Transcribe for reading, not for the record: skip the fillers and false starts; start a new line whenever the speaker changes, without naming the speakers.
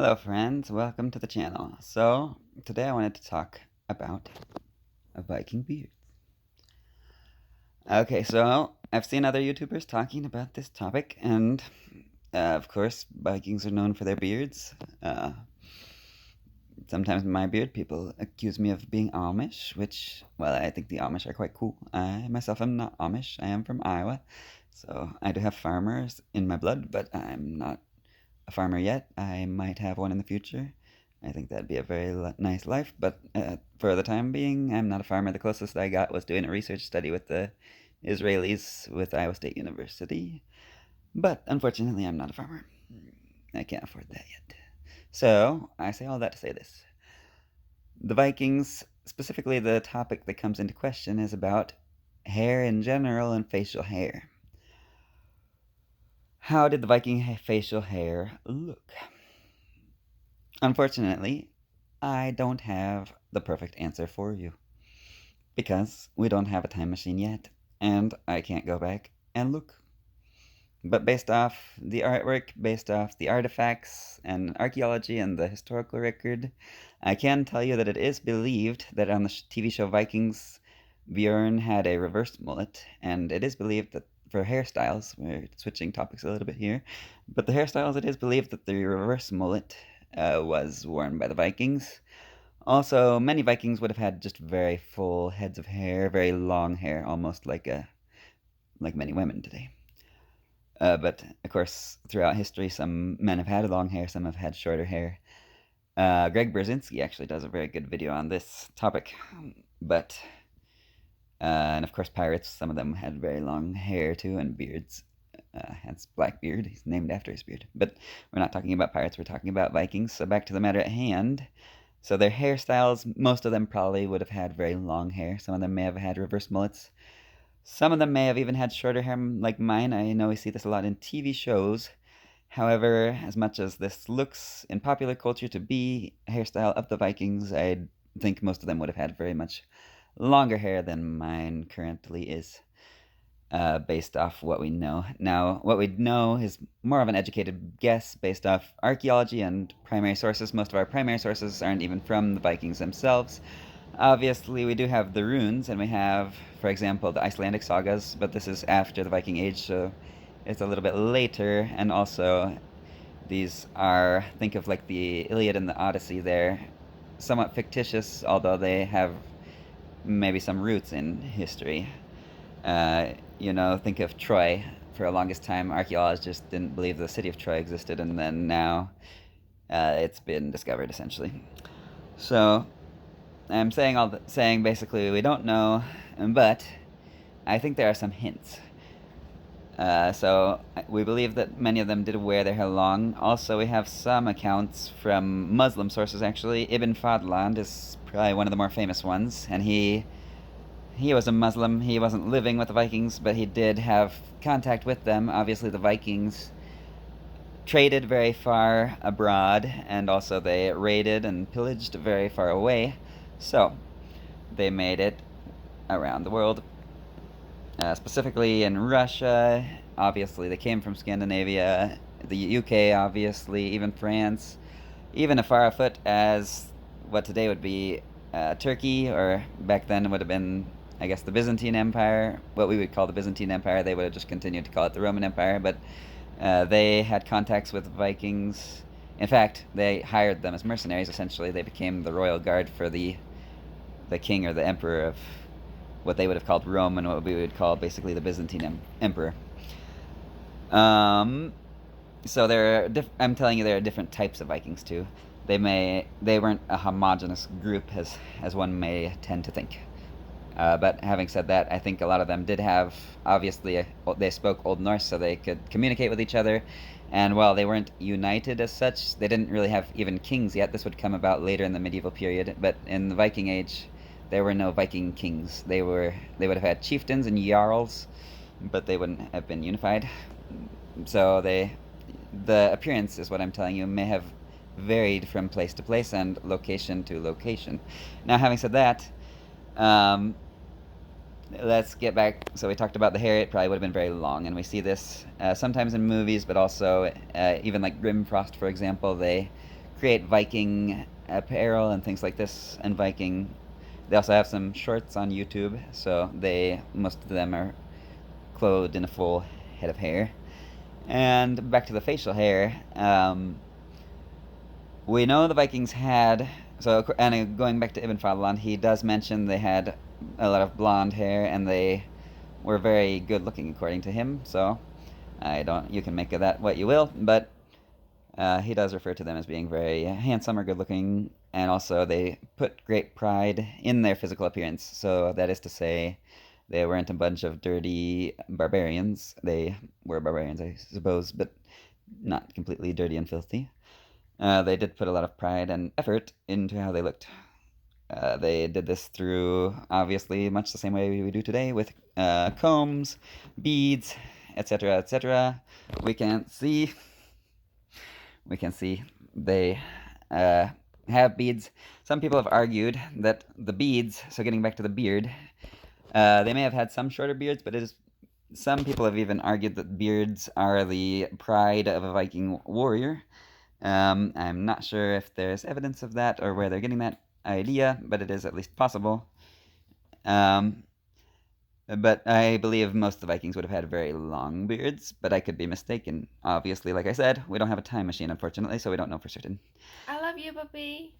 Hello friends, welcome to the channel. So, today I wanted to talk about a Viking beard. Okay, so I've seen other YouTubers talking about this topic, and of course, Vikings are known for their beards. Sometimes my beard, people accuse me of being Amish, which, well, I think the Amish are quite cool. I myself am not Amish, I am from Iowa, so I do have farmers in my blood, but I'm not a farmer yet. I might have one in the future. I think that'd be a very nice life, but for the time being, I'm not a farmer. The closest I got was doing a research study with the Israelis with Iowa State University. But unfortunately, I'm not a farmer. I can't afford that yet. So, I say all that to say this. The Vikings, specifically the topic that comes into question, is about hair in general and facial hair. How did the Viking facial hair look? Unfortunately, I don't have the perfect answer for you because we don't have a time machine yet, and I can't go back and look. But based off the artwork, based off the artifacts and archaeology and the historical record, I can tell you that it is believed that on the TV show Vikings, Bjorn had a reversed mullet, and it is believed that for hairstyles, we're switching topics a little bit here, but the hairstyles, it is believed that the reverse mullet was worn by the Vikings. Also, many Vikings would have had just very full heads of hair, very long hair, almost like many women today. But of course, throughout history, some men have had long hair, some have had shorter hair. Greg Brzezinski actually does a very good video on this topic. But and of course, pirates, some of them had very long hair too, and beards. Hence Blackbeard. He's named after his beard. But we're not talking about pirates, we're talking about Vikings. So back to the matter at hand. So their hairstyles, most of them probably would have had very long hair. Some of them may have had reverse mullets. Some of them may have even had shorter hair like mine. I know we see this a lot in TV shows. However, as much as this looks in popular culture to be a hairstyle of the Vikings, I think most of them would have had very much longer hair than mine currently is. Based off what we know. Now, what we know is more of an educated guess based off archaeology and primary sources. Most of our primary sources aren't even from the Vikings themselves. Obviously, we do have the runes, and we have, for example, the Icelandic sagas, but this is after the Viking Age, so it's a little bit later, and also these are, think of like the Iliad and the Odyssey, they're somewhat fictitious, although they have maybe some roots in history. Think of Troy. For the longest time, archaeologists didn't believe the city of Troy existed, and then now it's been discovered essentially. So I'm saying basically we don't know, but I think there are some hints. So we believe that many of them did wear their hair long. Also, we have some accounts from Muslim sources. Actually, Ibn Fadlan is probably one of the more famous ones, and he was a Muslim. He wasn't living with the Vikings, but he did have contact with them. Obviously, the Vikings traded very far abroad, and also they raided and pillaged very far away. So, they made it around the world. Specifically in Russia, obviously, they came from Scandinavia, the UK, obviously, even France, even as far afoot as what today would be Turkey, or back then would have been, I guess, the Byzantine Empire, what we would call the Byzantine Empire. They would have just continued to call it the Roman Empire, but they had contacts with Vikings. In fact, they hired them as mercenaries, essentially. They became the royal guard for the king or the emperor of what they would have called Rome and what we would call basically the Byzantine emperor. So I'm telling you, there are different types of Vikings too. They weren't a homogenous group as one may tend to think. But having said that, I think a lot of them did have, obviously, they spoke Old Norse so they could communicate with each other. And while they weren't united as such, they didn't really have even kings yet. This would come about later in the medieval period. But in the Viking Age, there were no Viking kings. They would have had chieftains and jarls, but they wouldn't have been unified. So the appearance is what I'm telling you may have varied from place to place and location to location. Now, having said that, let's get back. So we talked about the hair. It probably would have been very long, and we see this sometimes in movies, but also even like Grimfrost, for example. They create Viking apparel and things like this. And Viking, they also have some shorts on YouTube, so most of them are clothed in a full head of hair. And back to the facial hair, we know the Vikings had. So, and going back to Ibn Fadlan, he does mention they had a lot of blonde hair and they were very good looking according to him. So, I don't. You can make of that what you will, but he does refer to them as being very handsome or good looking, and also they put great pride in their physical appearance. So that is to say, they weren't a bunch of dirty barbarians. They were barbarians, I suppose, but not completely dirty and filthy. They did put a lot of pride and effort into how they looked. They did this through, obviously, much the same way we do today with combs, beads, etc., etc. We can see, we can see they uh, have beads. Some people have argued that the beads, so getting back to the beard, they may have had some shorter beards, but some people have even argued that beards are the pride of a Viking warrior. I'm not sure if there's evidence of that or where they're getting that idea, but it is at least possible. Um, but I believe most of the Vikings would have had very long beards, but I could be mistaken. Obviously, like I said, we don't have a time machine, unfortunately, so we don't know for certain.
I love you, puppy.